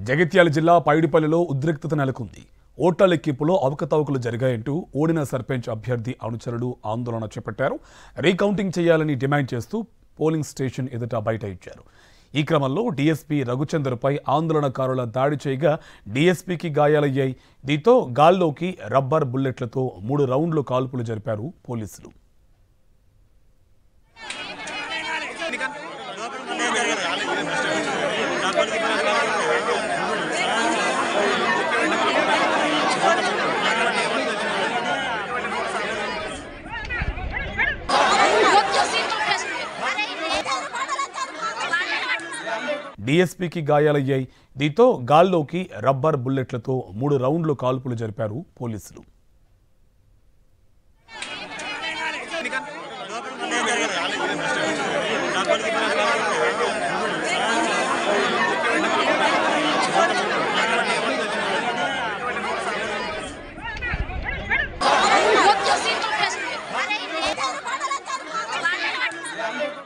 జగిత్యాల జిల్లా పైడిపల్లిలో ఉద్రిక్తత నెలకొంది. ఓట్ల లెక్కింపులో అవకతవకలు జరిగాయంటూ ఓడిన సర్పంచ్ అభ్యర్థి అనుచరులు ఆందోళన చేపట్టారు. రీకౌంటింగ్ చేయాలని డిమాండ్ చేస్తూ పోలింగ్ స్టేషన్ ఎదుట బైఠాయించారు. ఈ క్రమంలో డీఎస్పీ రఘుచందర్పై ఆందోళనకారుల దాడి చేయగా డీఎస్పీకి గాయాలయ్యాయి. దీంతో గాల్లోకి రబ్బర్ బుల్లెట్లతో 3 రౌండ్లు కాల్పులు జరిపారు పోలీసులు. డీఎస్పీకి గాయాలయ్యాయి. దీంతో గాల్లోకి రబ్బర్ బుల్లెట్లతో 3 రౌండ్లు కాల్పులు జరిపారు పోలీసులు.